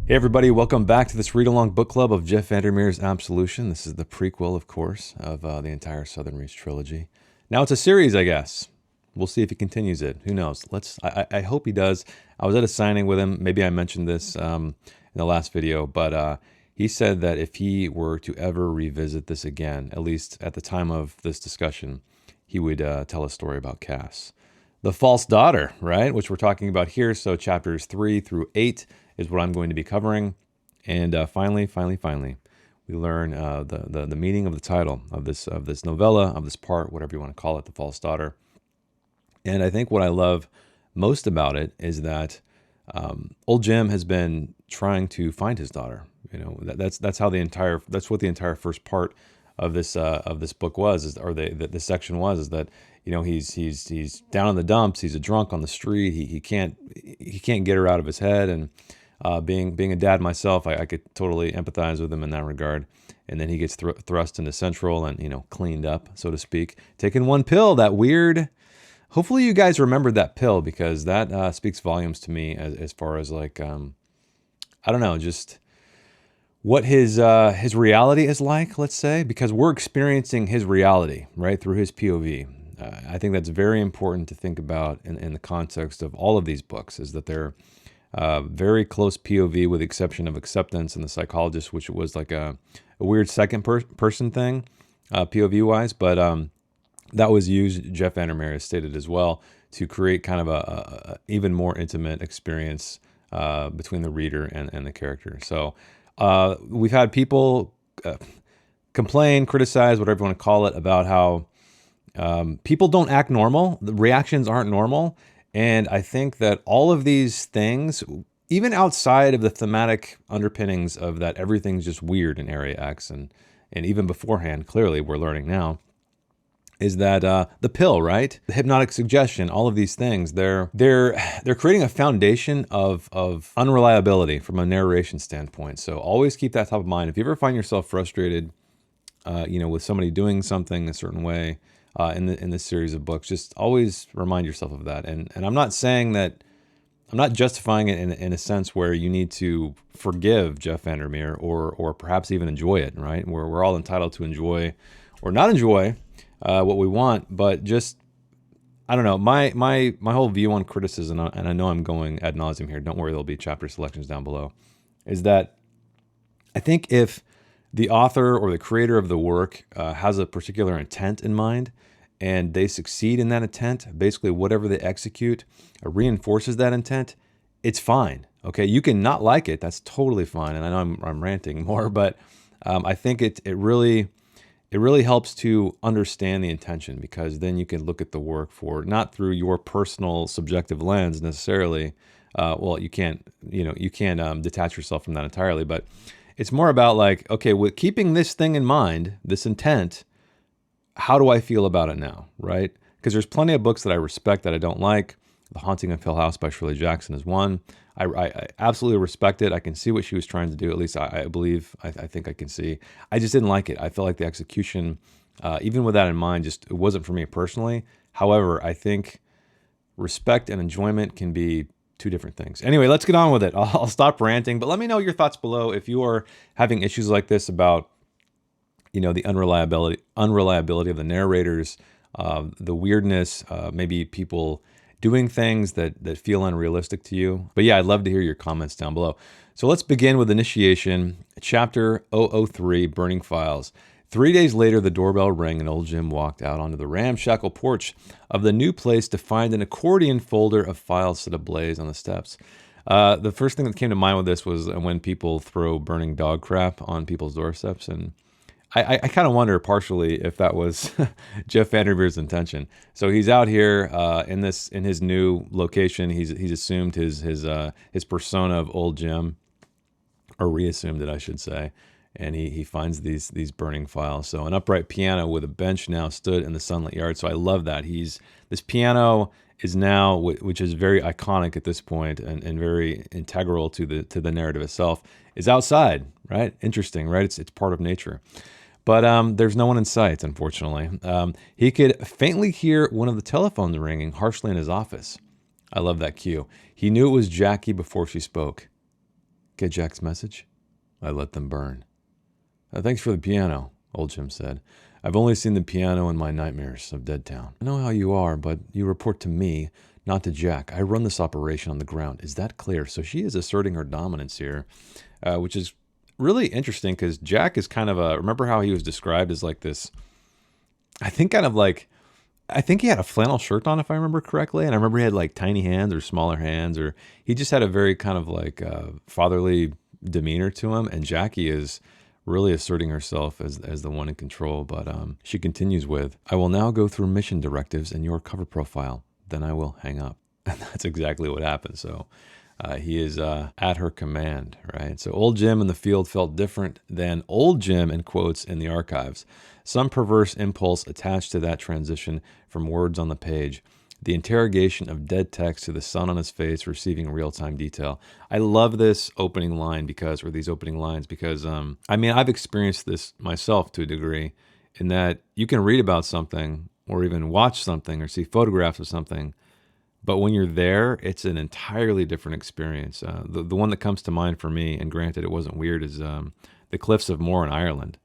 Hey everybody, welcome back to this read-along book club of Jeff Vandermeer's Absolution. This is the prequel, of course, of the entire Southern Reach trilogy. Now it's a series, I guess. We'll see if he continues it. Who knows? I hope he does. I was at a signing with him. Maybe I mentioned this in the last video, but he said that if he were to ever revisit this again, at least at the time of this discussion, he would tell a story about Cass. The false daughter, right? Which we're talking about here. So chapters 3 through 8 is what I'm going to be covering. And finally, we learn the meaning of the title of this novella, of this part, whatever you want to call it, The False Daughter. And I think what I love most about it is that old Jim has been trying to find his daughter. You know, that's what the entire first part of this book was, or the section was, is that, you know, he's down in the dumps, he's a drunk on the street, he can't get her out of his head, and being a dad myself, I could totally empathize with him in that regard. And then he gets thrust into Central and, you know, cleaned up, so to speak, taking one pill, that weird. Hopefully you guys remembered that pill, because that speaks volumes to me as far as, like, I don't know, just what his reality is like, let's say, because we're experiencing his reality, right, through his POV. I think that's very important to think about in the context of all of these books, is that they're very close POV, with the exception of Acceptance and The Psychologist, which was like a weird second person thing, POV-wise, but that was used, Jeff Vandermeer has stated as well, to create kind of a even more intimate experience between the reader and the character. So we've had people complain, criticize, whatever you want to call it, about how people don't act normal. The reactions aren't normal. And I think that all of these things, even outside of the thematic underpinnings of that everything's just weird in Area X, and even beforehand, clearly we're learning now, is that the pill, right? The hypnotic suggestion, all of these things, they're creating a foundation of unreliability from a narration standpoint. So always keep that top of mind. If you ever find yourself frustrated, you know, with somebody doing something a certain way in this series of books, just always remind yourself of that. And I'm not saying that, I'm not justifying it in a sense where you need to forgive Jeff Vandermeer or perhaps even enjoy it, right? We're all entitled to enjoy or not enjoy what we want, but just, I don't know, my whole view on criticism, and I know I'm going ad nauseum here, don't worry, there'll be chapter selections down below, is that I think if the author or the creator of the work has a particular intent in mind, and they succeed in that intent, basically whatever they execute reinforces that intent, it's fine. Okay, you can not like it, that's totally fine. And I know I'm ranting more, but I think it really helps to understand the intention, because then you can look at the work for, not through your personal subjective lens necessarily. Well, you can't detach yourself from that entirely, but it's more about, like, okay, with keeping this thing in mind, this intent, how do I feel about it now, right? Because there's plenty of books that I respect that I don't like. The Haunting of Hill House by Shirley Jackson is one. I absolutely respect it. I can see what she was trying to do. At least I believe, I think I can see. I just didn't like it. I felt like the execution, even with that in mind, just it wasn't for me personally. However, I think respect and enjoyment can be two different things. Anyway, let's get on with it. I'll stop ranting, but let me know your thoughts below if you are having issues like this about, you know, the unreliability of the narrators, the weirdness, maybe people doing things that feel unrealistic to you. But yeah, I'd love to hear your comments down below. So let's begin with Initiation, Chapter 003, Burning Files. 3 days later, the doorbell rang and old Jim walked out onto the ramshackle porch of the new place to find an accordion folder of files set ablaze on the steps. The first thing that came to mind with this was when people throw burning dog crap on people's doorsteps, and I kind of wonder partially if that was Jeff Vandermeer's intention. So he's out here in his new location. He's assumed his persona of old Jim, or reassumed it, I should say. And he finds these burning files. So an upright piano with a bench now stood in the sunlit yard. So I love that. This piano is now, which is very iconic at this point and very integral to the narrative itself, is outside, right? Interesting, right? It's part of nature. But there's no one in sight, unfortunately. He could faintly hear one of the telephones ringing harshly in his office. I love that cue. He knew it was Jackie before she spoke. Get Jack's message? I let them burn. Thanks for the piano, old Jim said. I've only seen the piano in my nightmares of Deadtown. I know how you are, but you report to me, not to Jack. I run this operation on the ground. Is that clear? So she is asserting her dominance here, which is really interesting because Jack is kind of a, remember how he was described as like this, I think he had a flannel shirt on, if I remember correctly. And I remember he had like tiny hands or smaller hands, or he just had a very kind of like fatherly demeanor to him. And Jackie is really asserting herself as the one in control. But she continues with, I will now go through mission directives and your cover profile. Then I will hang up. And that's exactly what happened. So he is at her command, right? So old Jim in the field felt different than old Jim, in quotes, in the archives. Some perverse impulse attached to that transition from words on the page. The interrogation of dead text to the sun on his face receiving real-time detail. I love this opening line because, or these opening lines, because, I mean, I've experienced this myself to a degree in that you can read about something or even watch something or see photographs of something, but when you're there, it's an entirely different experience. The one that comes to mind for me, and granted it wasn't weird, is the Cliffs of Moher in Ireland.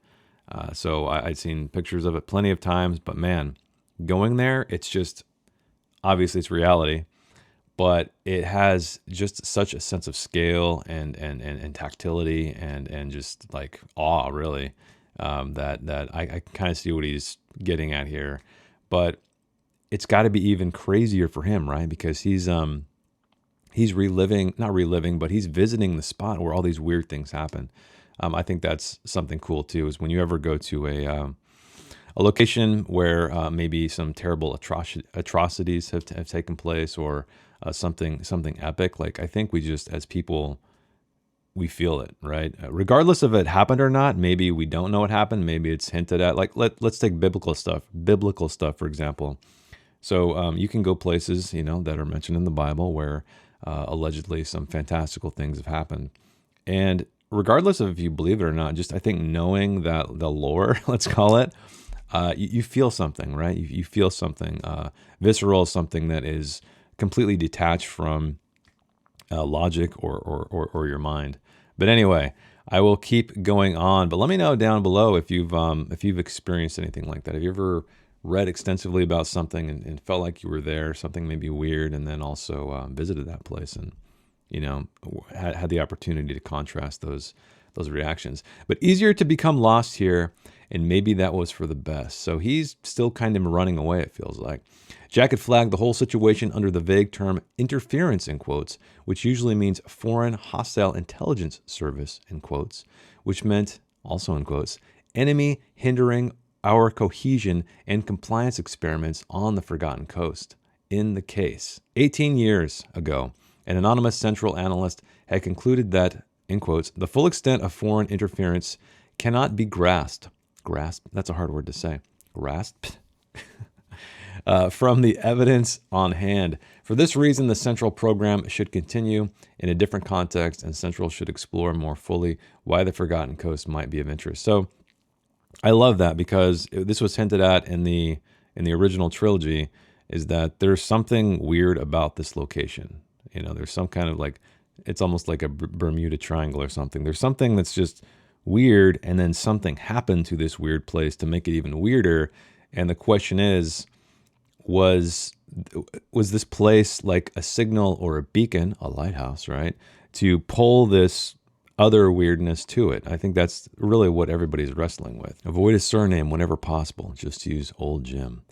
So I'd seen pictures of it plenty of times, but man, going there, it's just, obviously it's reality, but it has just such a sense of scale and tactility and just like awe, really, that I can kind of see what he's getting at here. But it's got to be even crazier for him, right? Because he's reliving, not reliving, but he's visiting the spot where all these weird things happen. I think that's something cool too, is when you ever go to a location where maybe some terrible atrocities have taken place, or something epic. Like, I think we just, as people, we feel it, right? Regardless of it happened or not. Maybe we don't know what happened. Maybe it's hinted at. Like, let's take biblical stuff, for example. So you can go places, that are mentioned in the Bible where allegedly some fantastical things have happened. And regardless of if you believe it or not, just I think knowing that the lore, let's call it, you feel something, right? You feel something visceral, something that is completely detached from logic or your mind. But anyway, I will keep going on. But let me know down below if you've experienced anything like that. Have you ever read extensively about something and felt like you were there, something maybe weird, and then also visited that place and had the opportunity to contrast those reactions? But easier to become lost here, and maybe that was for the best. So he's still kind of running away, it feels like. Jack had flagged the whole situation under the vague term interference, in quotes, which usually means foreign hostile intelligence service, in quotes, which meant, also in quotes, enemy hindering our cohesion and compliance experiments on the Forgotten Coast. In the case, 18 years ago, an anonymous central analyst had concluded that, in quotes, the full extent of foreign interference cannot be grasped. Grasp? That's a hard word to say. Grasped? From the evidence on hand. For this reason, the Central program should continue in a different context, and Central should explore more fully why the Forgotten Coast might be of interest. So I love that, because this was hinted at in the original trilogy, is that there's something weird about this location. There's some kind of like, it's almost like a Bermuda Triangle or something. There's something that's just weird, and then something happened to this weird place to make it even weirder. And the question is, was this place like a signal or a beacon, a lighthouse, right, to pull this other weirdness to it? I think that's really what everybody's wrestling with. Avoid a surname whenever possible. Just use old Jim.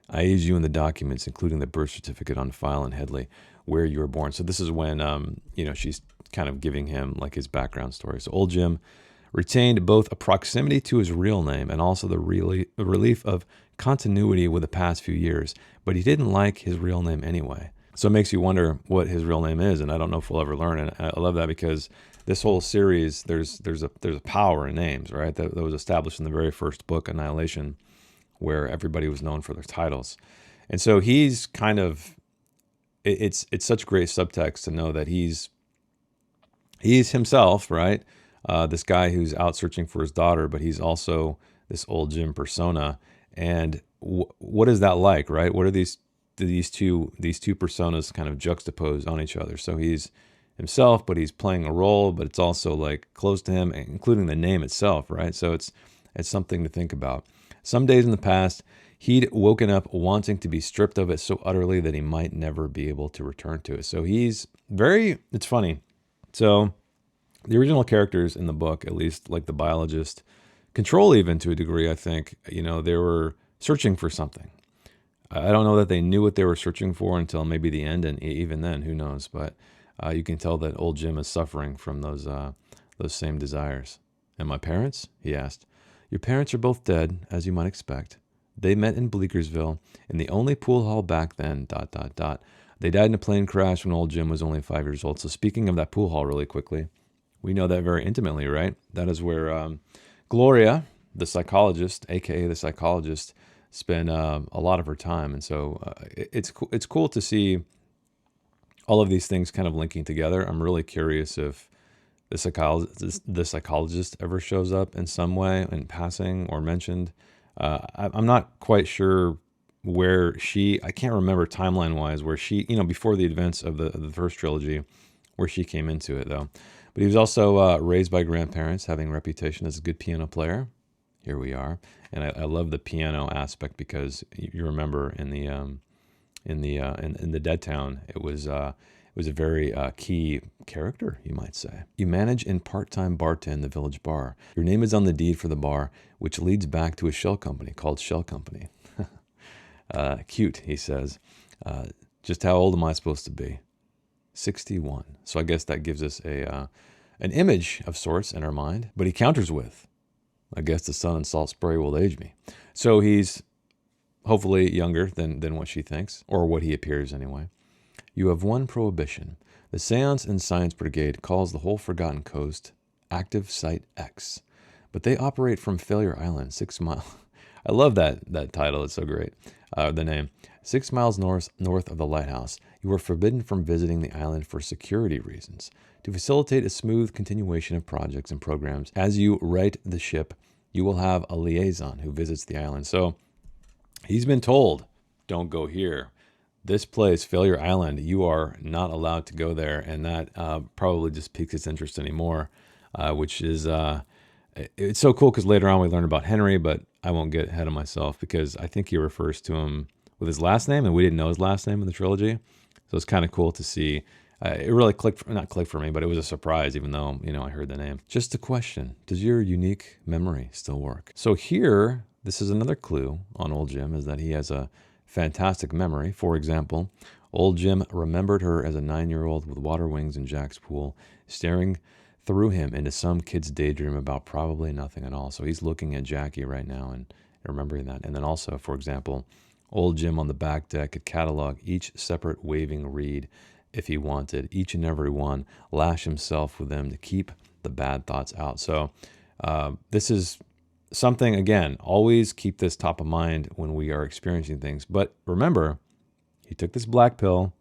I use you in the documents, including the birth certificate on file in Headley, where you were born. So this is when, she's kind of giving him like his background story. So old Jim retained both a proximity to his real name and also the relief of continuity with the past few years, but he didn't like his real name anyway. So it makes you wonder what his real name is, and I don't know if we'll ever learn. And I love that, because this whole series, there's a power in names, right? That was established in the very first book, Annihilation, where everybody was known for their titles. And so he's kind of, it's such great subtext to know that he's himself, right? This guy who's out searching for his daughter, but he's also this old Jim persona. And what is that like, right? What are these two personas kind of juxtaposed on each other? So he's himself, but he's playing a role, but it's also like close to him, including the name itself, right? So it's something to think about. Some days in the past, he'd woken up wanting to be stripped of it so utterly that he might never be able to return to it. So he's it's funny. So the original characters in the book, at least like the biologist, control even to a degree, I think, they were searching for something. I don't know that they knew what they were searching for until maybe the end, and even then, who knows? But you can tell that old Jim is suffering from those same desires. And my parents? He asked. Your parents are both dead, as you might expect. They met in Bleekersville, in the only pool hall back then, ... They died in a plane crash when old Jim was only 5 years old. So speaking of that pool hall really quickly, we know that very intimately, right? That is where Gloria, the psychologist, a.k.a. the psychologist, spent a lot of her time. And so it's cool to see all of these things kind of linking together. I'm really curious if the psychologist ever shows up in some way in passing or mentioned. I'm not quite sure where I can't remember timeline-wise where she, before the events of the first trilogy, where she came into it, though. But he was also raised by grandparents, having a reputation as a good piano player. Here we are. And I love the piano aspect because you remember in the Dead Town, it was a very key character, you might say. You manage and part-time bartend the village bar. Your name is on the deed for the bar, which leads back to a shell company called Shell Company. Cute, he says. Just how old am I supposed to be? 61. So I guess that gives us an image of sorts in our mind. But he counters with, I guess the sun and salt spray will age me. So he's hopefully younger than what she thinks, or what he appears anyway. You have one prohibition. The Seance and Science Brigade calls the whole Forgotten Coast Active Site X. But they operate from Failure Island, 6 miles. I love that title. It's so great. The name. 6 miles north of the lighthouse. You are forbidden from visiting the island for security reasons. To facilitate a smooth continuation of projects and programs, as you right the ship, you will have a liaison who visits the island. So he's been told, don't go here. This place, Failure Island, you are not allowed to go there. And that probably just piques his interest anymore, which is, it's so cool because later on we learn about Henry, but I won't get ahead of myself because I think he refers to him with his last name, and we didn't know his last name in the trilogy. So it's kind of cool to see. It really not clicked for me, but it was a surprise, even though, I heard the name. Just a question. Does your unique memory still work? So here, this is another clue on old Jim, is that he has a fantastic memory. For example, old Jim remembered her as a 9-year-old with water wings in Jack's pool, staring through him into some kid's daydream about probably nothing at all. So he's looking at Jackie right now and remembering that. And then also, for example, old Jim on the back deck could catalog each separate waving reed if he wanted, each and every one, lash himself with them to keep the bad thoughts out. So this is something, again, always keep this top of mind when we are experiencing things. But remember, he took this black pill.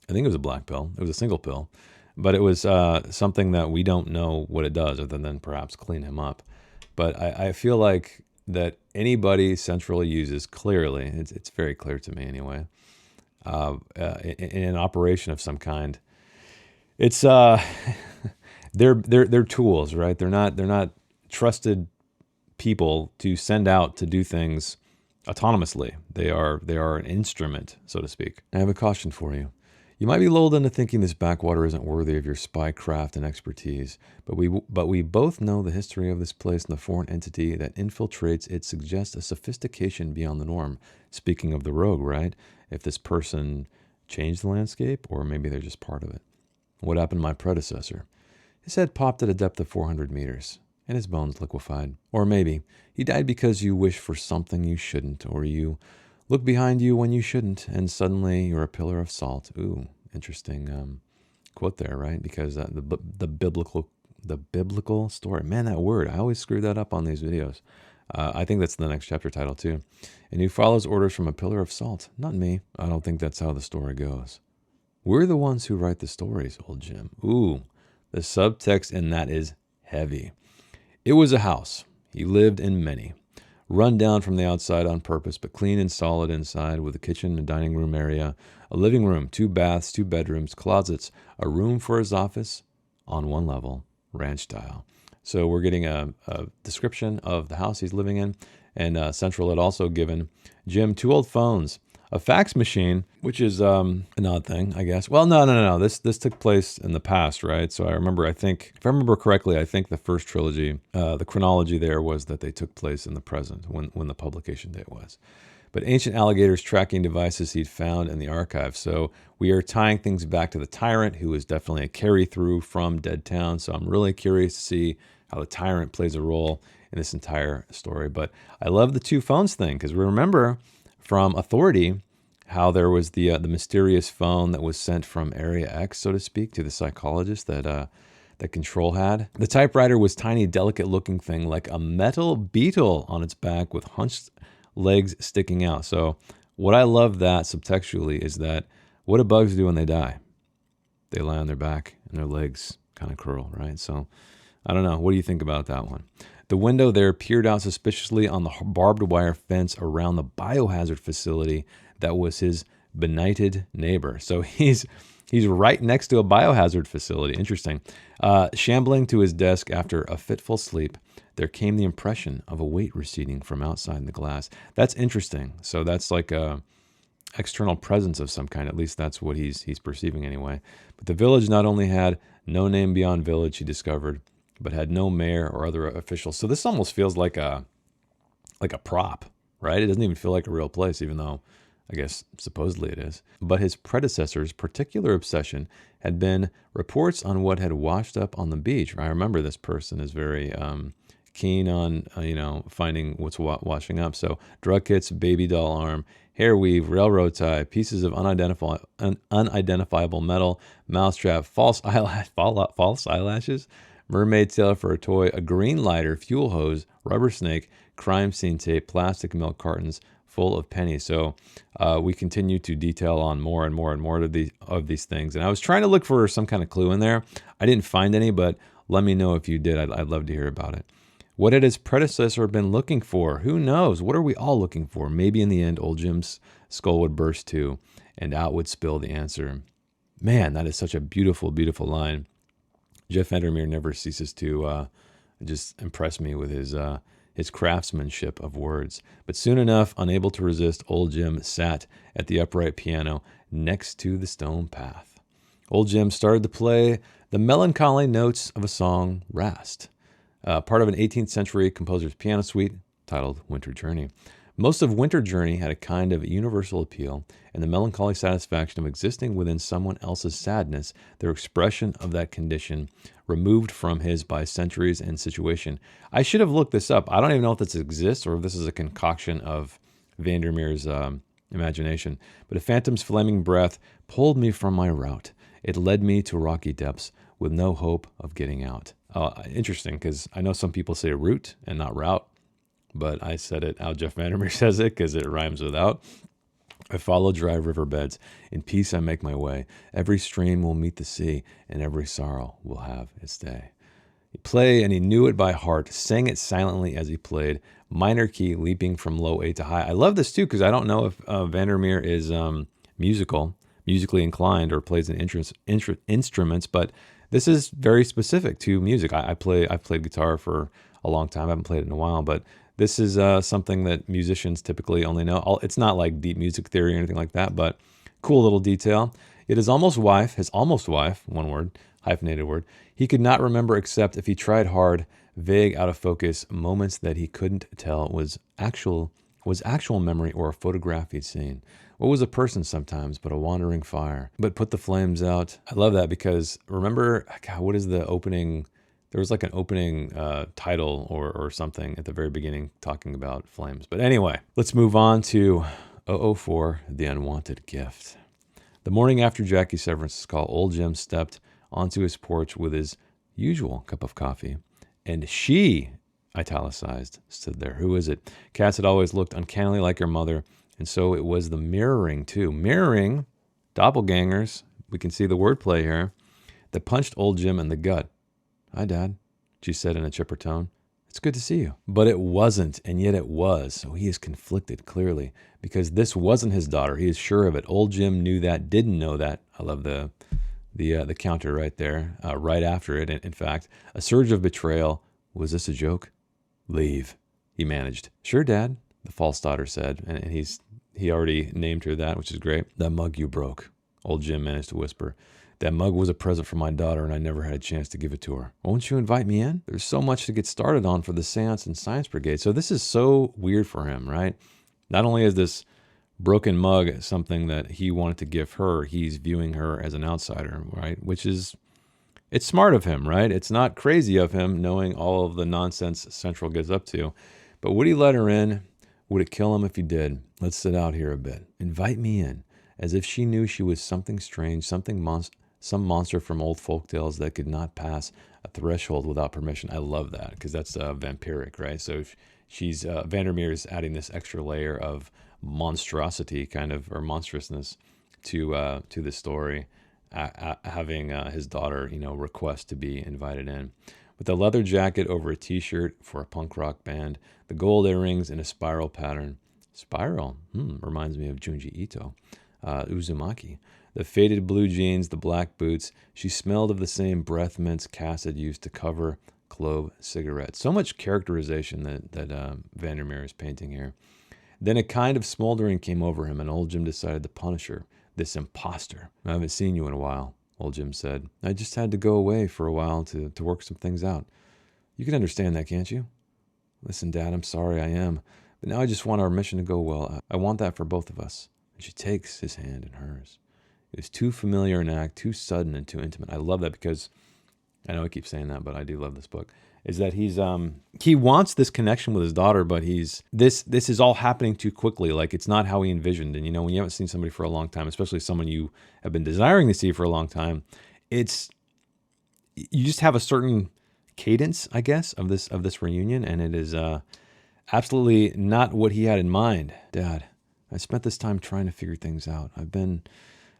I think it was a black pill. It was a single pill. But it was something that we don't know what it does other than perhaps clean him up. But I feel like that anybody centrally uses, clearly, it's very clear to me anyway, in an operation of some kind, it's they're tools, right? They're not trusted people to send out to do things autonomously. They are an instrument, so to speak. I have a caution for you. You might be lulled into thinking this backwater isn't worthy of your spy craft and expertise, but we both know the history of this place and the foreign entity that infiltrates it suggests a sophistication beyond the norm. Speaking of the rogue, right? If this person changed the landscape, or maybe they're just part of it. What happened to my predecessor? His head popped at a depth of 400 meters, and his bones liquefied. Or maybe he died because you wish for something you shouldn't, or you look behind you when you shouldn't, and suddenly you're a pillar of salt. Ooh, interesting quote there, right? Because the biblical story. Man, that word, I always screw that up on these videos. I think that's the next chapter title too. And he follows orders from a pillar of salt. Not me. I don't think that's how the story goes. We're the ones who write the stories, old Jim. Ooh, the subtext in that is heavy. It was a house. He lived in many. run down from the outside on purpose, but clean and solid inside, with a kitchen and dining room area, a living room, 2 baths, 2 bedrooms, closets, a room for his office on 1 level, ranch style. So we're getting a description of the house he's living in, and Central had also given Jim 2 old phones, a fax machine, which is an odd thing, I guess. Well, no. This took place in the past, right? So I remember, if I remember correctly, I think the first trilogy, the chronology there was that they took place in the present when the publication date was. But ancient alligators tracking devices he'd found in the archive. So we are tying things back to the Tyrant, who is definitely a carry-through from Dead Town. So I'm really curious to see how the Tyrant plays a role in this entire story. But I love the 2 phones thing, because we remember from Authority how there was the mysterious phone that was sent from Area X, so to speak, to the psychologist that Control had. The typewriter was tiny, delicate-looking thing like a metal beetle on its back with hunched legs sticking out. So what I love that subtextually is that what do bugs do when they die? They lie on their back and their legs kind of curl, right? So I don't know. What do you think about that one? The window there peered out suspiciously on the barbed wire fence around the biohazard facility that was his benighted neighbor. So he's right next to a biohazard facility. Interesting. Shambling to his desk after a fitful sleep, there came the impression of a weight receding from outside the glass. That's interesting. So that's like a external presence of some kind. At least that's what he's perceiving anyway. But the village not only had no name beyond village, he discovered, but had no mayor or other officials. So this almost feels like a prop, right? It doesn't even feel like a real place, even though I guess supposedly it is. But his predecessor's particular obsession had been reports on what had washed up on the beach. I remember this person is very keen on finding what's washing up. So drug kits, baby doll arm, hair weave, railroad tie, pieces of unidentifiable metal, mousetrap, false eyelashes, mermaid tail for a toy, a green lighter, fuel hose, rubber snake, crime scene tape, plastic milk cartons full of pennies. So we continue to detail on more and more and more of these things. And I was trying to look for some kind of clue in there. I didn't find any, but let me know if you did. I'd love to hear about it. What had his predecessor been looking for? Who knows? What are we all looking for? Maybe in the end, old Jim's skull would burst too, and out would spill the answer. Man, that is such a beautiful, beautiful line. Jeff Vandermeer never ceases to just impress me with his craftsmanship of words. But soon enough, unable to resist, old Jim sat at the upright piano next to the stone path. Old Jim started to play the melancholy notes of a song, Rast, part of an 18th century composer's piano suite titled Winter Journey. Most of Winter Journey had a kind of universal appeal, and the melancholy satisfaction of existing within someone else's sadness, their expression of that condition, removed from his by centuries and situation. I should have looked this up. I don't even know if this exists or if this is a concoction of Vandermeer's imagination. But a phantom's flaming breath pulled me from my route. It led me to rocky depths with no hope of getting out. Interesting, because I know some people say route and not route, but I said it how Jeff Vandermeer says it because it rhymes with out. I follow dry riverbeds. In peace I make my way. Every stream will meet the sea, and every sorrow will have its day. He played, and he knew it by heart, sang it silently as he played, minor key leaping from low A to high. I love this too because I don't know if Vandermeer is musically inclined or plays an instruments, but this is very specific to music. I've played guitar for a long time. I haven't played it in a while, but this is something that musicians typically only know. It's not like deep music theory or anything like that, but cool little detail. It is his almost wife, one word, hyphenated word, he could not remember except if he tried hard, vague, out of focus, moments that he couldn't tell was actual memory or a photograph he'd seen. What was a person sometimes but a wandering fire? But put the flames out. I love that because remember, God, what is the opening? There was like an opening title or something at the very beginning talking about flames. But anyway, let's move on to 004, The Unwanted Gift. The morning after Jackie Severance's call, old Jim stepped onto his porch with his usual cup of coffee. And she, italicized, stood there. Who is it? Cats had always looked uncannily like her mother, and so it was the mirroring too. Mirroring, doppelgangers, we can see the wordplay here, that punched old Jim in the gut. "Hi, Dad," she said in a chipper tone. It's good to see you. But it wasn't, and yet it was. So he is conflicted, clearly, because this wasn't his daughter. He is sure of it. Old Jim knew that, didn't know that. I love the counter right there, right after it. In fact, a surge of betrayal. Was this a joke? Leave, he managed. Sure, Dad, the false daughter said, and he already named her that, which is great. That mug you broke, old Jim managed to whisper. That mug was a present for my daughter, and I never had a chance to give it to her. Won't you invite me in? There's so much to get started on for the Seance and Science Brigade. So this is so weird for him, right? Not only is this broken mug something that he wanted to give her, he's viewing her as an outsider, right? Which is, it's smart of him, right? It's not crazy of him knowing all of the nonsense Central gets up to. But would he let her in? Would it kill him if he did? Let's sit out here a bit. Invite me in, as if she knew she was something strange, some monster from old folktales that could not pass a threshold without permission. I love that, because that's vampiric, right? So if she's Vandermeer's adding this extra layer of monstrosity, kind of, or monstrousness to the story, having his daughter, request to be invited in. With a leather jacket over a t-shirt for a punk rock band, the gold earrings in a spiral pattern. Spiral? Reminds me of Junji Ito. Uzumaki. The faded blue jeans, the black boots. She smelled of the same breath mints Cass had used to cover clove cigarettes. So much characterization that Vandermeer is painting here. Then a kind of smoldering came over him, and old Jim decided to punish her. This imposter. I haven't seen you in a while, old Jim said. I just had to go away for a while to work some things out. You can understand that, can't you? Listen, Dad, I'm sorry, I am. But now I just want our mission to go well. I want that for both of us. And she takes his hand in hers. It was too familiar an act, too sudden and too intimate. I love that, because I know I keep saying that, but I do love this book. Is that he wants this connection with his daughter, but this is all happening too quickly. Like, it's not how he envisioned. And when you haven't seen somebody for a long time, especially someone you have been desiring to see for a long time, you just have a certain cadence, I guess, of this reunion, and it is absolutely not what he had in mind. Dad, I spent this time trying to figure things out. I've been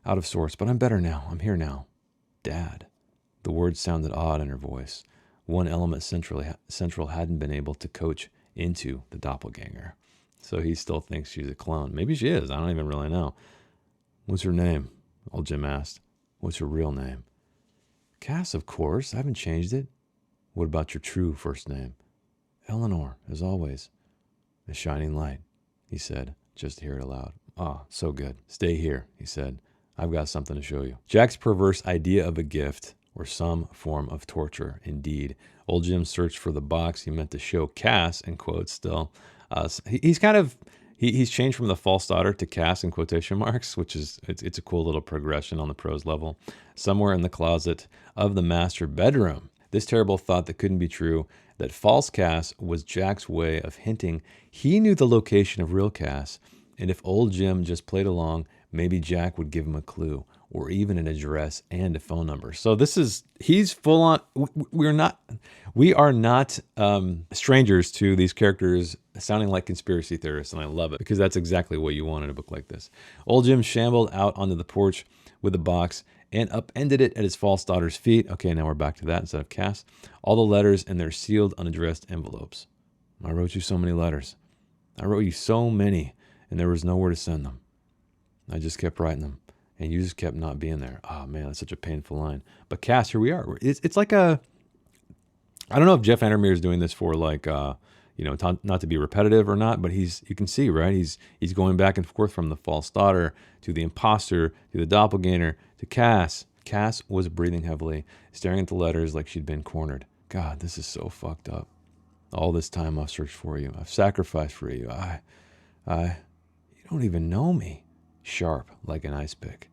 out of sorts, but I'm better now. I'm here now. Dad. The words sounded odd in her voice. One element Central hadn't been able to coach into the doppelganger. So he still thinks she's a clone. Maybe she is. I don't even really know. What's her name? Old Jim asked. What's her real name? Cass, of course. I haven't changed it. What about your true first name? Eleanor, as always. The shining light, he said, just to hear it aloud. Ah, so good. Stay here, he said. I've got something to show you. Jack's perverse idea of a gift, or some form of torture, indeed. Old Jim searched for the box he meant to show Cass, in quotes still. He's changed from the false daughter to Cass in quotation marks, which is, it's a cool little progression on the prose level. Somewhere in the closet of the master bedroom. This terrible thought that couldn't be true, that false Cass was Jack's way of hinting he knew the location of real Cass, and if old Jim just played along, maybe Jack would give him a clue, or even an address and a phone number. So he's full on, we are not strangers to these characters sounding like conspiracy theorists, and I love it, because that's exactly what you want in a book like this. Old Jim shambled out onto the porch with the box and upended it at his false daughter's feet. Okay, now we're back to that instead of Cass. All the letters in their sealed, unaddressed envelopes. I wrote you so many letters. I wrote you so many, and there was nowhere to send them. I just kept writing them, and you just kept not being there. Oh, man, that's such a painful line. But Cass, here we are. It's like I don't know if Jeff Vandermeer is doing this for not to be repetitive or not, but you can see, right? He's going back and forth from the false daughter to the imposter to the doppelganger to Cass. Cass was breathing heavily, staring at the letters like she'd been cornered. God, this is so fucked up. All this time I've searched for you. I've sacrificed for you. You don't even know me. Sharp like an ice pick.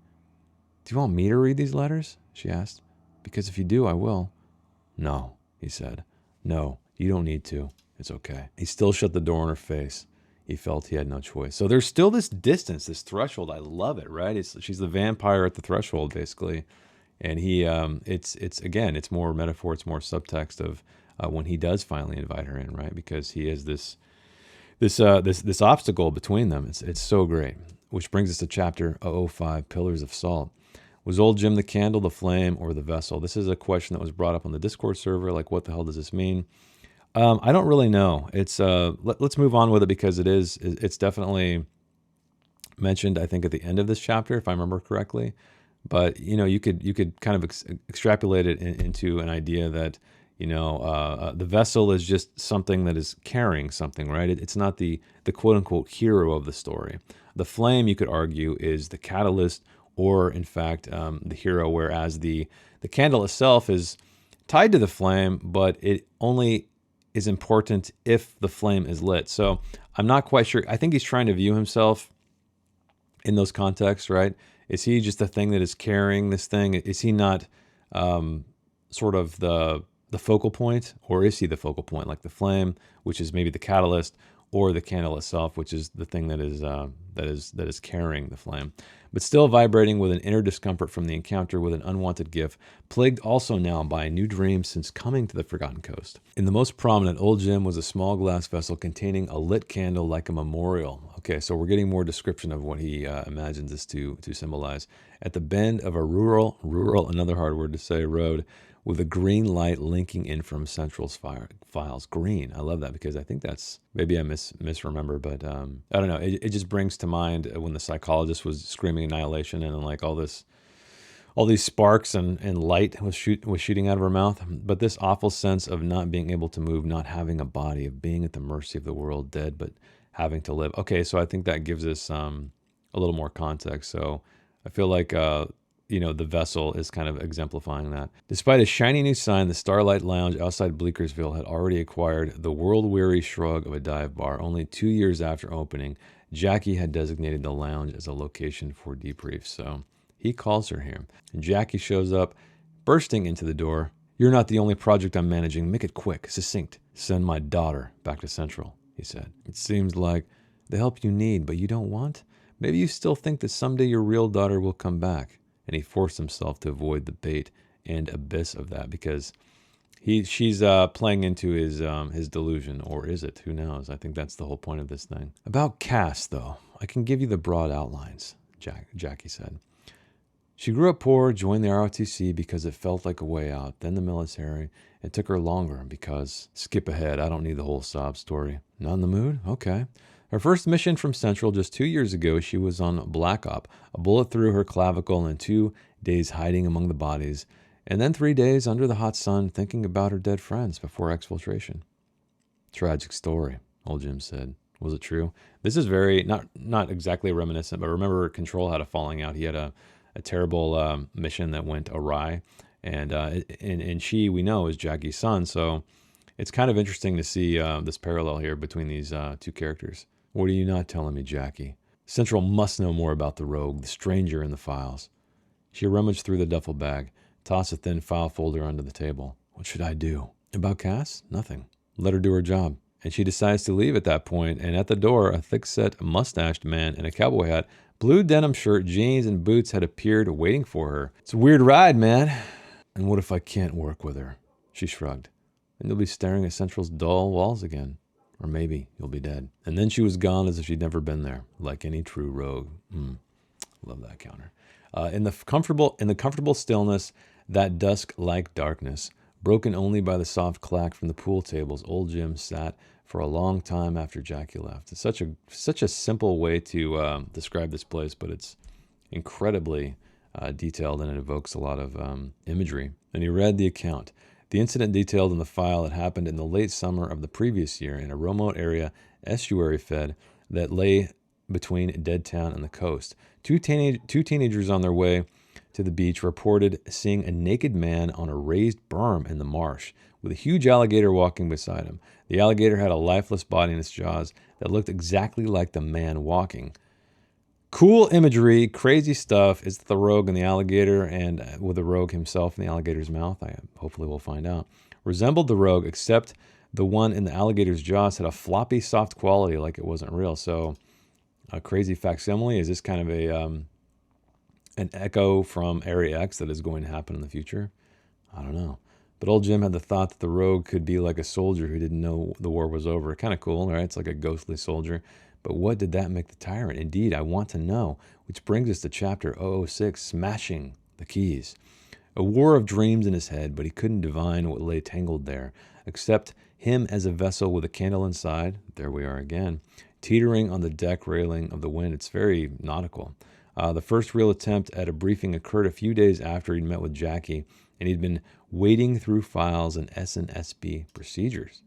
Do you want me to read these letters? She asked. Because if you do, I will. No, he said. No, you don't need to. It's okay. He still shut the door in her face. He felt he had no choice. So there's still this distance, this threshold. I love it, right? She's the vampire at the threshold, basically. And it's more metaphor, it's more subtext of when he does finally invite her in, right? Because he has this obstacle between them. It's so great. Which brings us to chapter 005, Pillars of Salt. Was old Jim the candle, the flame, or the vessel? This is a question that was brought up on the Discord server, like what the hell does this mean? I don't really know. It's let's move on with it because it's definitely mentioned, I think, at the end of this chapter, if I remember correctly. But you could kind of extrapolate it into an idea that the vessel is just something that is carrying something, right? It's not the quote unquote hero of the story. The flame, you could argue, is the catalyst, or in fact, the hero. Whereas the candle itself is tied to the flame, but it only is important if the flame is lit. So I'm not quite sure. I think he's trying to view himself in those contexts, right? Is he just the thing that is carrying this thing? Is he not sort of the focal point, or is he the focal point, like the flame, which is maybe the catalyst, or the candle itself, which is the thing that is carrying the flame, but still vibrating with an inner discomfort from the encounter with an unwanted gift, plagued also now by a new dream since coming to the Forgotten Coast. In the most prominent, Old Jim was a small glass vessel containing a lit candle like a memorial. Okay, so we're getting more description of what he imagines this to symbolize. At the bend of a rural, another hard word to say, road, with a green light linking in from Central's files. Green. I love that because I think that's, maybe I misremember, but I don't know. It just brings to mind when the psychologist was screaming annihilation and like all these sparks and light was shooting out of her mouth. But this awful sense of not being able to move, not having a body, of being at the mercy of the world, dead, but having to live. Okay, so I think that gives us a little more context. So I feel like the vessel is kind of exemplifying that. Despite a shiny new sign, the Starlight Lounge outside Bleekersville had already acquired the world-weary shrug of a dive bar. Only 2 years after opening, Jackie had designated the lounge as a location for debriefs. So he calls her here. And Jackie shows up, bursting into the door. "You're not the only project I'm managing. Make it quick, succinct. Send my daughter back to Central," he said. "It seems like the help you need, but you don't want? Maybe you still think that someday your real daughter will come back." And he forced himself to avoid the bait and abyss of that because she's playing into his delusion, or is it? Who knows? I think that's the whole point of this thing. About Cass, though, I can give you the broad outlines, Jackie said. She grew up poor, joined the ROTC because it felt like a way out, then the military. It took her longer because, skip ahead, I don't need the whole sob story. Not in the mood? Okay. Her first mission from Central just 2 years ago, she was on Black Op, a bullet through her clavicle, and 2 days hiding among the bodies, and then 3 days under the hot sun thinking about her dead friends before exfiltration. Tragic story, Old Jim said. Was it true? This is very, not exactly reminiscent, but remember Control had a falling out. He had a terrible mission that went awry, and she, we know, is Jackie's son, so it's kind of interesting to see this parallel here between these 2 characters. What are you not telling me, Jackie? Central must know more about the rogue, the stranger in the files. She rummaged through the duffel bag, tossed a thin file folder under the table. What should I do? About Cass? Nothing. Let her do her job. And she decides to leave at that point, and at the door, a thick-set, mustached man in a cowboy hat, blue denim shirt, jeans, and boots had appeared waiting for her. It's a weird ride, man. And what if I can't work with her? She shrugged. And you'll be staring at Central's dull walls again. Or maybe you'll be dead. And then she was gone as if she'd never been there, like any true rogue. Love that counter. In the comfortable stillness, that dusk-like darkness, broken only by the soft clack from the pool tables, Old Jim sat for a long time after Jackie left. It's such a simple way to describe this place, but it's incredibly detailed, and it evokes a lot of imagery. And he read the account. The incident detailed in the file had happened in the late summer of the previous year in a remote area, estuary-fed, that lay between Deadtown and the coast. Two teenagers on their way to the beach reported seeing a naked man on a raised berm in the marsh, with a huge alligator walking beside him. The alligator had a lifeless body in its jaws that looked exactly like the man walking. Cool imagery, crazy stuff. Is it the rogue and the alligator, and with the rogue himself in the alligator's mouth? Hopefully we'll find out. Resembled the rogue, except the one in the alligator's jaws had a floppy, soft quality, like it wasn't real. So, a crazy facsimile. Is this kind of an echo from Area X that is going to happen in the future? I don't know. But Old Jim had the thought that the rogue could be like a soldier who didn't know the war was over. Kind of cool, right? It's like a ghostly soldier. But what did that make the tyrant? Indeed, I want to know. Which brings us to chapter 006, Smashing the Keys. A war of dreams in his head, but he couldn't divine what lay tangled there, except him as a vessel with a candle inside. There we are again, teetering on the deck railing of the wind. It's very nautical. The first real attempt at a briefing occurred a few days after he'd met with Jackie, and he'd been wading through files and SNSB procedures.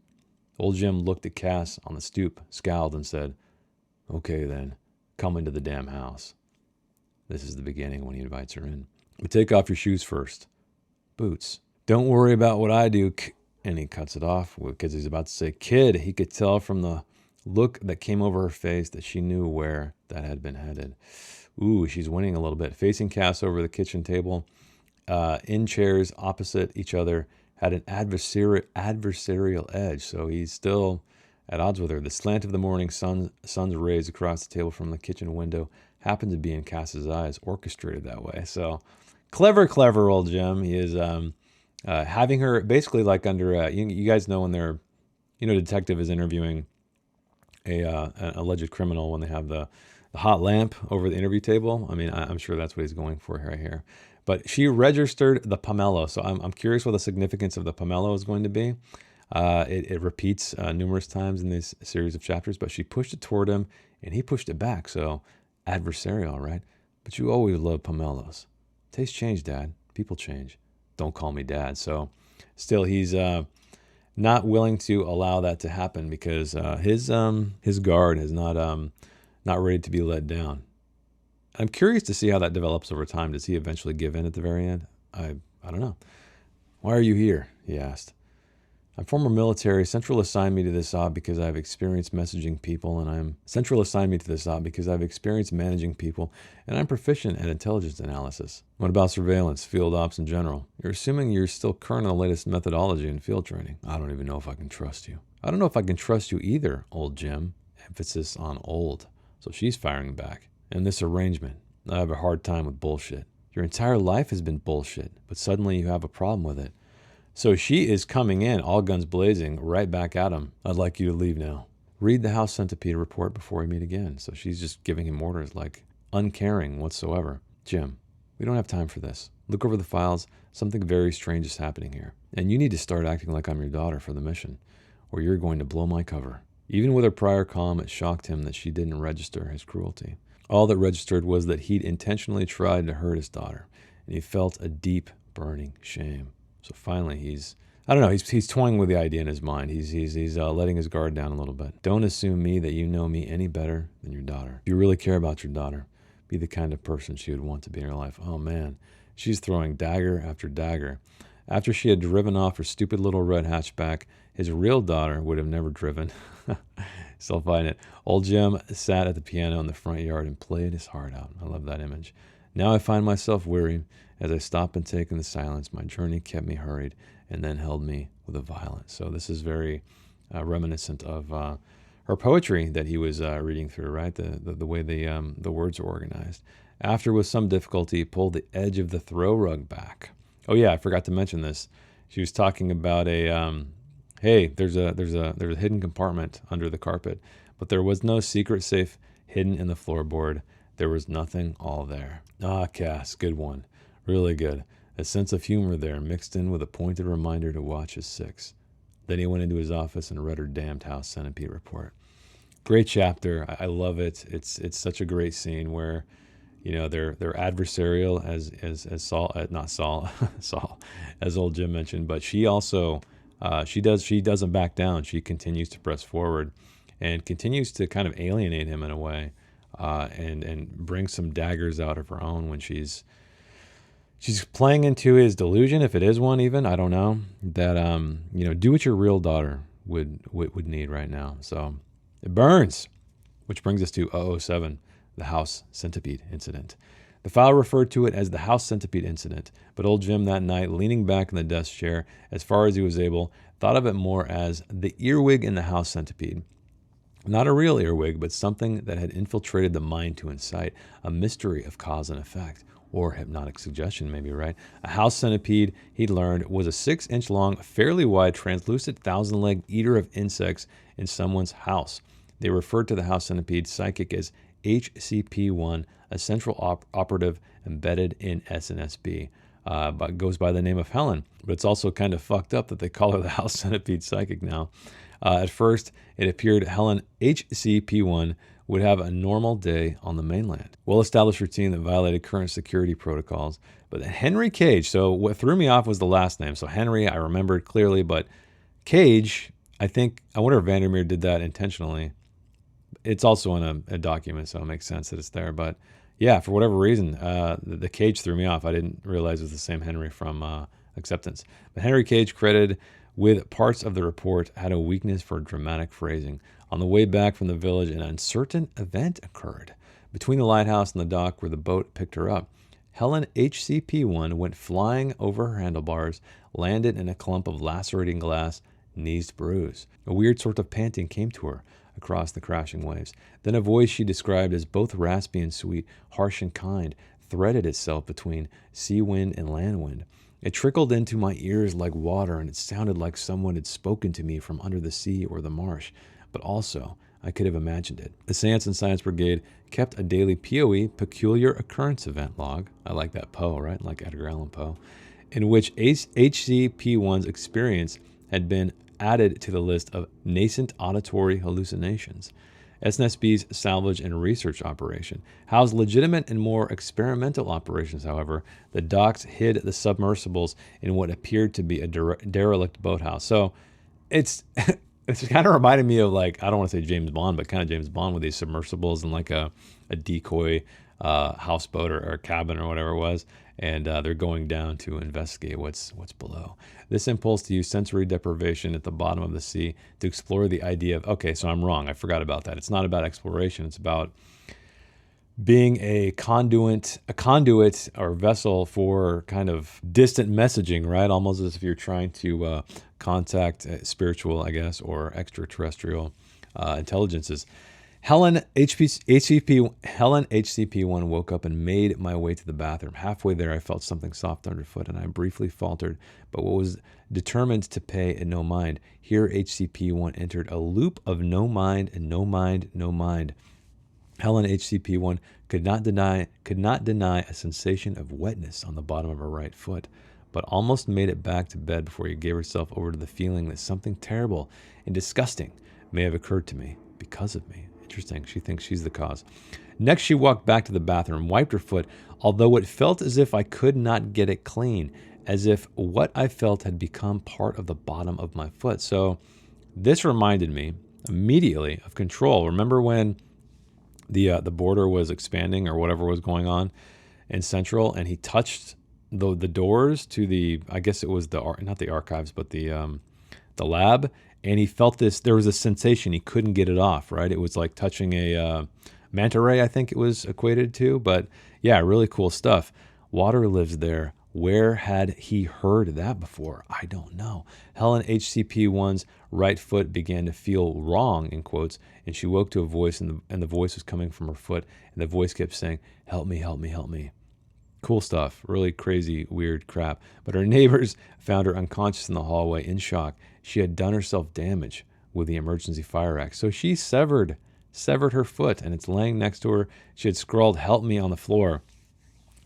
Old Jim looked at Cass on the stoop, scowled, and said, "Okay, then, come into the damn house." This is the beginning when he invites her in. "But take off your shoes first." "Boots." "Don't worry about what I do." And he cuts it off because he's about to say kid. He could tell from the look that came over her face that she knew where that had been headed. Ooh, she's winning a little bit. Facing Cass over the kitchen table, in chairs opposite each other, had an adversarial edge. So he's still at odds with her. The slant of the morning sun's rays across the table from the kitchen window happened to be in Cass's eyes, orchestrated that way. So clever old Jim. He is having her basically like under, you guys know when they're, detective is interviewing an alleged criminal when they have the hot lamp over the interview table. I mean, I'm sure that's what he's going for right here. But she registered the pomelo. So I'm curious what the significance of the pomelo is going to be. It repeats numerous times in this series of chapters, but she pushed it toward him and he pushed it back. So adversarial, right? "But you always loved pomelos." "Tastes change, Dad. People change." "Don't call me Dad." So still he's not willing to allow that to happen because his guard is not ready to be let down. I'm curious to see how that develops over time. Does he eventually give in at the very end? I don't know. "Why are you here?" he asked. "I'm former military. Central assigned me to this job because I've experienced managing people, and I'm proficient at intelligence analysis." "What about surveillance, field ops in general?" "You're assuming you're still current on the latest methodology and field training." "I don't even know if I can trust you." "I don't know if I can trust you either, old Jim." Emphasis on old. So she's firing back. "And this arrangement, I have a hard time with bullshit." "Your entire life has been bullshit, but suddenly you have a problem with it." So she is coming in, all guns blazing, right back at him. "I'd like you to leave now. Read the House Centipede report before we meet again." So she's just giving him orders, like uncaring whatsoever. "Jim, we don't have time for this. Look over the files. Something very strange is happening here. And you need to start acting like I'm your daughter for the mission, or you're going to blow my cover." Even with her prior calm, it shocked him that she didn't register his cruelty. All that registered was that he'd intentionally tried to hurt his daughter, and he felt a deep, burning shame. So finally, he's toying with the idea in his mind. He's letting his guard down a little bit. "Don't assume that you know me any better than your daughter. If you really care about your daughter, be the kind of person she would want to be in her life." Oh man, she's throwing dagger after dagger. After she had driven off her stupid little red hatchback, his real daughter would have never driven. Still find it. Old Jim sat at the piano in the front yard and played his heart out. I love that image. "Now I find myself weary. As I stop and take in the silence, my journey kept me hurried and then held me with a violence." So this is very reminiscent of her poetry that he was reading through, right? The way the words are organized. After, with some difficulty, he pulled the edge of the throw rug back. Oh yeah, I forgot to mention this. She was talking about hey, there's a hidden compartment under the carpet, but there was no secret safe hidden in the floorboard. There was nothing all there. Ah, Cass, good one. Really good. A sense of humor there, mixed in with a pointed reminder to watch his six. Then he went into his office and read her damned House Centipede report. Great chapter. I love it. It's such a great scene where, they're adversarial as Saul, not Saul, Saul, as old Jim mentioned, but she also she doesn't back down. She continues to press forward and continues to kind of alienate him in a way, and bring some daggers out of her own when she's playing into his delusion, if it is one even, I don't know, that, do what your real daughter would need right now. So it burns, which brings us to 007, the House Centipede incident. The file referred to it as the House Centipede incident, but old Jim that night, leaning back in the desk chair as far as he was able, thought of it more as the earwig in the House Centipede. Not a real earwig, but something that had infiltrated the mind to incite a mystery of cause and effect. Or hypnotic suggestion, maybe, right? A house centipede, he'd learned, was a 6-inch long, fairly wide, translucent, 1,000-legged eater of insects in someone's house. They referred to the house centipede psychic as HCP-1, a central operative embedded in SNSB. but goes by the name of Helen. But it's also kind of fucked up that they call her the house centipede psychic now. At first, it appeared Helen HCP1 would have a normal day on the mainland. Well-established routine that violated current security protocols. But Henry Cage, so what threw me off was the last name. So Henry, I remembered clearly, but Cage, I wonder if Vandermeer did that intentionally. It's also in a document, so it makes sense that it's there. But yeah, for whatever reason, the Cage threw me off. I didn't realize it was the same Henry from Acceptance. But Henry Cage, credited with parts of the report, had a weakness for dramatic phrasing. On the way back from the village, an uncertain event occurred. Between the lighthouse and the dock where the boat picked her up, Helen HCP1 went flying over her handlebars, landed in a clump of lacerating glass, knees bruised. A weird sort of panting came to her across the crashing waves. Then a voice she described as both raspy and sweet, harsh and kind, threaded itself between sea wind and land wind. It trickled into my ears like water, and it sounded like someone had spoken to me from under the sea or the marsh. But also, I could have imagined it. The Seance and Science Brigade kept a daily POE, Peculiar Occurrence Event log. I like that Poe, right? Like Edgar Allan Poe. In which HCP1's experience had been added to the list of nascent auditory hallucinations. SNSB's salvage and research operation housed legitimate and more experimental operations, however. The docks hid the submersibles in what appeared to be a derelict boathouse. So it's kind of reminded me of, like, I don't want to say James Bond, but kind of James Bond with these submersibles and like a decoy houseboat or cabin or whatever it was. And they're going down to investigate what's below. This impulse to use sensory deprivation at the bottom of the sea to explore the idea of, okay, so I'm wrong. I forgot about that. It's not about exploration. It's about being a conduit or vessel for kind of distant messaging, right? Almost as if you're trying to contact spiritual, I guess, or extraterrestrial intelligences. Helen HCP1 woke up and made my way to the bathroom. Halfway there, I felt something soft underfoot, and I briefly faltered, but was determined to pay it no mind. Here, HCP1 entered a loop of no mind and no mind, no mind. Helen HCP1 could not deny a sensation of wetness on the bottom of her right foot, but almost made it back to bed before she gave herself over to the feeling that something terrible and disgusting may have occurred to me because of me. Interesting. She thinks she's the cause. Next, she walked back to the bathroom, wiped her foot, although it felt as if I could not get it clean, as if what I felt had become part of the bottom of my foot. So this reminded me immediately of Control. Remember when the border was expanding or whatever was going on in Central, and he touched the doors to the, I guess it was not the archives, but the lab, and he felt this, there was a sensation, he couldn't get it off, right? It was like touching a manta ray, I think it was equated to, but yeah, really cool stuff. Water lives there. Where had he heard that before? I don't know. Helen HCP1's right foot began to feel wrong, in quotes, and she woke to a voice, and the voice was coming from her foot, and the voice kept saying, "Help me, help me, help me." Cool stuff. Really crazy, weird crap. But her neighbors found her unconscious in the hallway in shock. She had done herself damage with the emergency fire axe. So she severed her foot, and it's laying next to her. She had scrawled, "Help me," on the floor.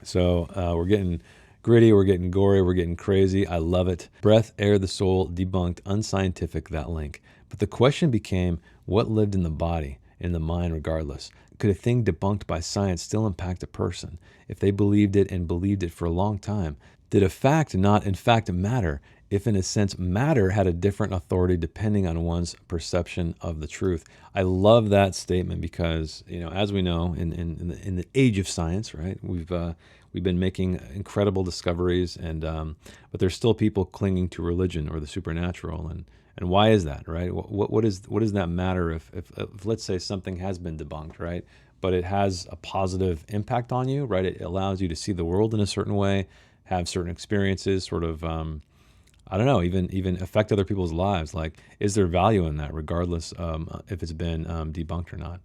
So we're getting gritty, we're getting gory, we're getting crazy. I love it. Breath, air, the soul, debunked, unscientific, that link. But the question became, what lived in the body, in the mind regardless? Could a thing debunked by science still impact a person if they believed it and believed it for a long time? Did a fact not in fact matter if in a sense matter had a different authority depending on one's perception of the truth? I love that statement because, as we know, in the age of science, right, we've been making incredible discoveries, and but there's still people clinging to religion or the supernatural, and why is that, right? What does that matter if let's say something has been debunked, right, but it has a positive impact on you, right? It allows you to see the world in a certain way, have certain experiences, sort of I don't know, even affect other people's lives. Like, is there value in that, regardless if it's been debunked or not?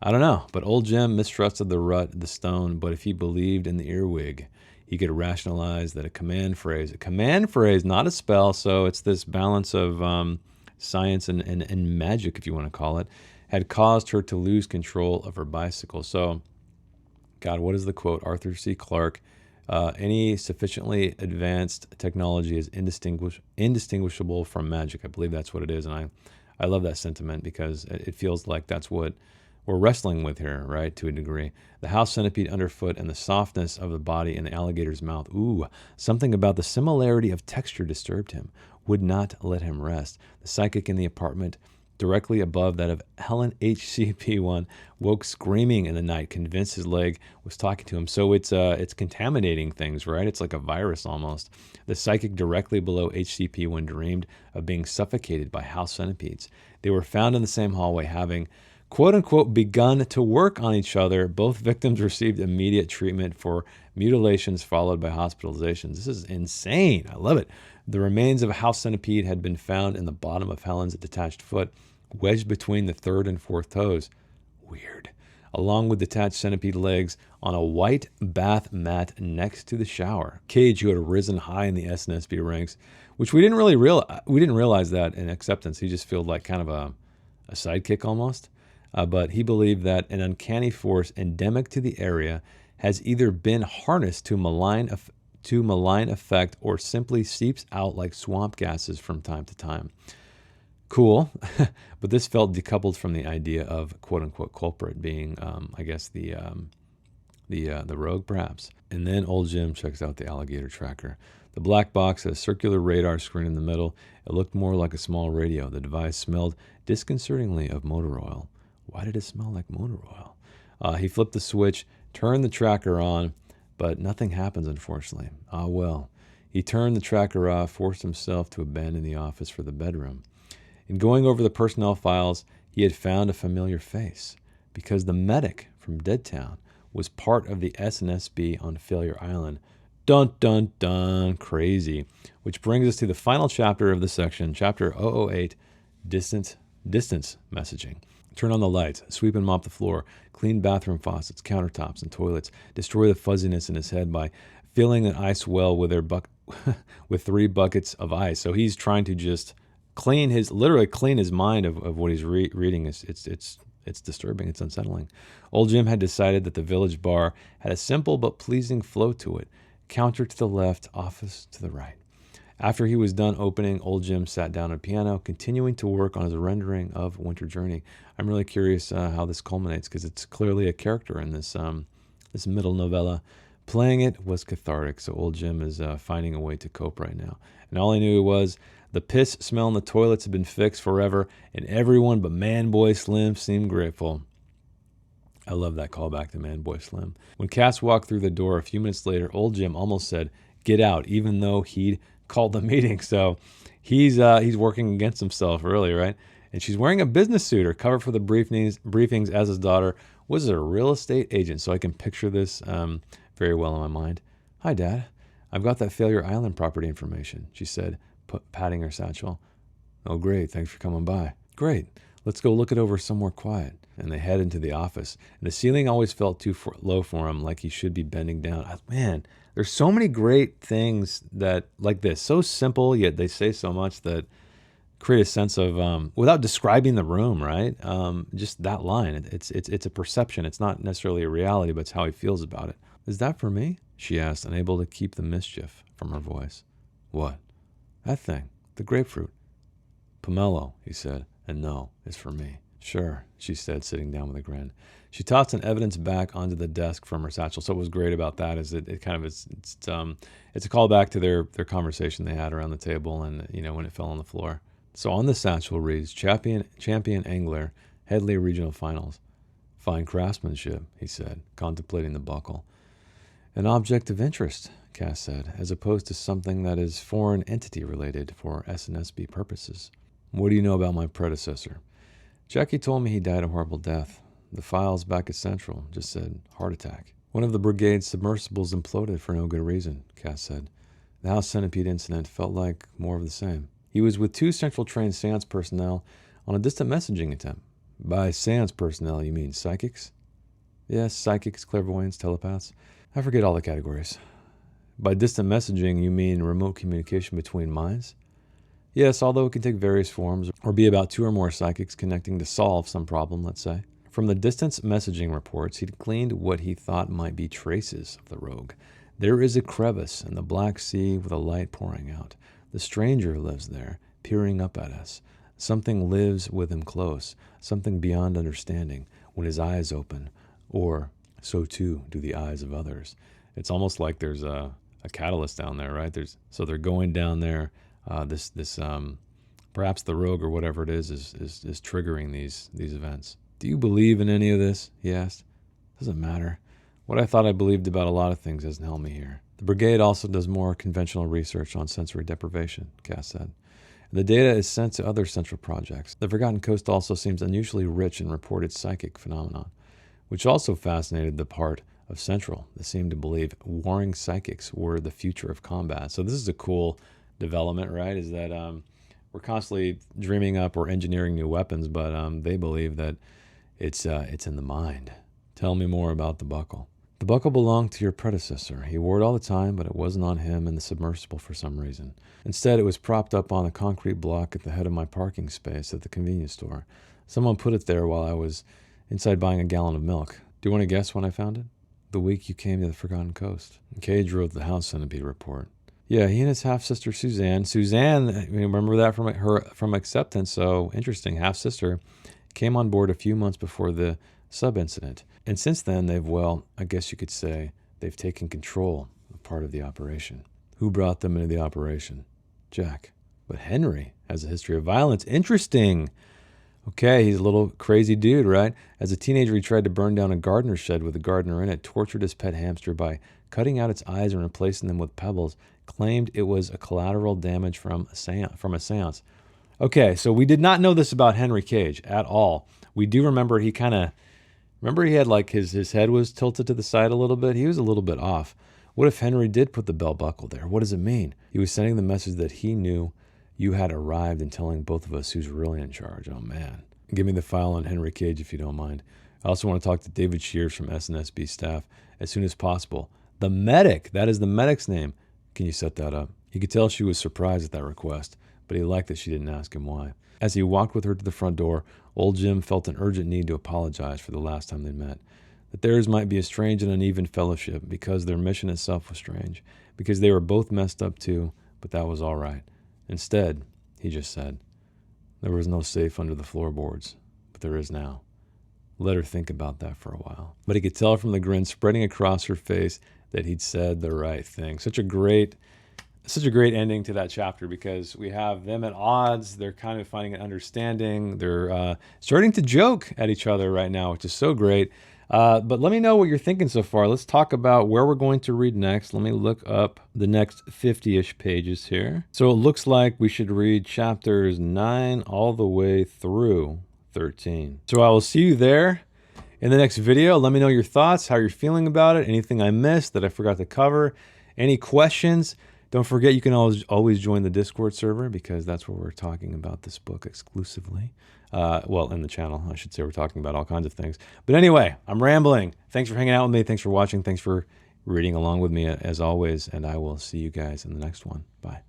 I don't know, but old Jim mistrusted the the stone, but if he believed in the earwig, he could rationalize that a command phrase, not a spell, so it's this balance of science and magic, if you want to call it, had caused her to lose control of her bicycle. So, God, what is the quote? Arthur C. Clarke, Any sufficiently advanced technology is indistinguishable from magic. I believe that's what it is, and I love that sentiment because it feels like that's what we're wrestling with here, right, to a degree. The house centipede underfoot and the softness of the body in the alligator's mouth. Ooh, something about the similarity of texture disturbed him, would not let him rest. The psychic in the apartment directly above that of Helen HCP1 woke screaming in the night, convinced his leg was talking to him. So it's contaminating things, right? It's like a virus almost. The psychic directly below HCP1 dreamed of being suffocated by house centipedes. They were found in the same hallway, having quote-unquote begun to work on each other. Both victims received immediate treatment for mutilations followed by hospitalizations. This is insane. I love it. The remains of a house centipede had been found in the bottom of Helen's detached foot, wedged between the third and fourth toes. Weird. Along with detached centipede legs on a white bath mat next to the shower. Cage, who had risen high in the SNSB ranks, which we didn't realize that in acceptance. He just felt like kind of a sidekick almost. But he believed that an uncanny force endemic to the area has either been harnessed to malign effect or simply seeps out like swamp gases from time to time. Cool, but this felt decoupled from the idea of quote-unquote culprit being, I guess, the rogue perhaps. And then old Jim checks out the alligator tracker. The black box had a circular radar screen in the middle. It looked more like a small radio. The device smelled disconcertingly of motor oil. Why did it smell like motor oil? He flipped the switch, turned the tracker on, but nothing happens, unfortunately. Ah, well. He turned the tracker off, forced himself to abandon the office for the bedroom. In going over the personnel files, he had found a familiar face, because the medic from Deadtown was part of the SNSB on Failure Island. Dun, dun, dun, crazy. Which brings us to the final chapter of the section, Chapter 008, Distance Messaging. Turn on the lights, sweep and mop the floor, clean bathroom faucets, countertops, and toilets, destroy the fuzziness in his head by filling an ice well with with 3 buckets of ice. So he's trying to just literally clean his mind of what he's reading. It's disturbing, it's unsettling. Old Jim had decided that the village bar had a simple but pleasing flow to it. Counter to the left, office to the right. After he was done opening, old Jim sat down at a piano, continuing to work on his rendering of Winter Journey. I'm really curious how this culminates, because it's clearly a character in this middle novella. Playing it was cathartic, so old Jim is finding a way to cope right now. And all he knew was the piss smell in the toilets had been fixed forever, and everyone but Man Boy Slim seemed grateful. I love that callback to Man Boy Slim. When Cass walked through the door a few minutes later, old Jim almost said, "Get out," even though he'd called the meeting. So he's working against himself, really, right? And she's wearing a business suit. Her cover for the briefings as his daughter was a real estate agent. So I can picture this very well in my mind. "Hi, Dad. I've got that Failure Island property information," she said, patting her satchel. "Oh, great. Thanks for coming by." "Great. Let's go look it over somewhere quiet." And they head into the office. And the ceiling always felt too low for him, like he should be bending down. Man, there's so many great things that like this. So simple, yet they say so much that create a sense of, without describing the room, right? Just that line. It's a perception. It's not necessarily a reality, but it's how he feels about it. "Is that for me?" she asked, unable to keep the mischief from her voice. "What?" "That thing. The grapefruit." "Pomelo," he said, "and no, it's for me." "Sure," she said, sitting down with a grin. She tossed an evidence back onto the desk from her satchel. So what was great about that is it's a callback to their conversation they had around the table, and when it fell on the floor. So on the satchel reads, champion angler, Headley Regional Finals. "Fine craftsmanship," he said, contemplating the buckle. "An object of interest," Cass said, "as opposed to something that is foreign entity related for SNSB purposes." "What do you know about my predecessor?" "Jackie told me he died a horrible death. The files back at Central just said heart attack." "One of the brigade's submersibles imploded for no good reason," Cass said. "The house centipede incident felt like more of the same. He was with 2 Central-trained seance personnel on a distant messaging attempt." "By seance personnel, you mean psychics?" "Yes, psychics, clairvoyants, telepaths. I forget all the categories." "By distant messaging, you mean remote communication between minds?" "Yes, although it can take various forms, or be about 2 or more psychics connecting to solve some problem, let's say." From the distance messaging reports, he'd gleaned what he thought might be traces of the rogue. There is a crevice in the Black Sea with a light pouring out. The stranger lives there, peering up at us. Something lives with him close, something beyond understanding, when his eyes open, or so too do the eyes of others. It's almost like there's a catalyst down there, right? So they're going down there. Perhaps the rogue or whatever it is triggering these events. Do you believe in any of this? He asked. Doesn't matter. What I thought I believed about a lot of things doesn't help me here. The brigade also does more conventional research on sensory deprivation, Cass said. The data is sent to other central projects. The Forgotten Coast also seems unusually rich in reported psychic phenomenon, which also fascinated the part of Central that seemed to believe warring psychics were the future of combat. So this is a cool development, right? Is that we're constantly dreaming up or engineering new weapons, but they believe that it's in the mind. Tell me more about the buckle. The buckle belonged to your predecessor. He wore it all the time, but it wasn't on him in the submersible for some reason. Instead, it was propped up on a concrete block at the head of my parking space at the convenience store. Someone put it there while I was inside buying a gallon of milk. Do you want to guess when I found it? The week you came to the Forgotten Coast. Cage wrote the House Centipede report. Yeah, he and his half-sister Suzanne. Suzanne, remember that from Acceptance, so interesting. Half-sister came on board a few months before the sub-incident. And since then, I guess you could say, they've taken control of part of the operation. Who brought them into the operation? Jack. But Henry has a history of violence. Interesting. Okay, he's a little crazy dude, right? As a teenager, he tried to burn down a gardener's shed with a gardener in it, tortured his pet hamster by cutting out its eyes and replacing them with pebbles, claimed it was a collateral damage from a seance. Okay, so we did not know this about Henry Cage at all. We do remember he had like his head was tilted to the side a little bit. He was a little bit off. What if Henry did put the belt buckle there? What does it mean? He was sending the message that he knew you had arrived and telling both of us who's really in charge. Oh, man. Give me the file on Henry Cage if you don't mind. I also want to talk to David Shears from SNSB staff as soon as possible. The medic. That is the medic's name. Can you set that up? He could tell she was surprised at that request, but he liked that she didn't ask him why. As he walked with her to the front door, old Jim felt an urgent need to apologize for the last time they met. That theirs might be a strange and uneven fellowship because their mission itself was strange, because they were both messed up too, but that was all right. Instead, he just said, there was no safe under the floorboards, but there is now. Let her think about that for a while. But he could tell from the grin spreading across her face that he'd said the right thing. Such a great ending to that chapter because we have them at odds. They're kind of finding an understanding. They're starting to joke at each other right now, which is so great. But let me know what you're thinking so far. Let's talk about where we're going to read next. Let me look up the next 50-ish pages here. So it looks like we should read chapters 9 all the way through 13. So I will see you there in the next video. Let me know your thoughts, how you're feeling about it, anything I missed that I forgot to cover, any questions. Don't forget, you can always join the Discord server because that's where we're talking about this book exclusively. Well, in the channel, I should say. We're talking about all kinds of things. But anyway, I'm rambling. Thanks for hanging out with me. Thanks for watching. Thanks for reading along with me as always. And I will see you guys in the next one. Bye.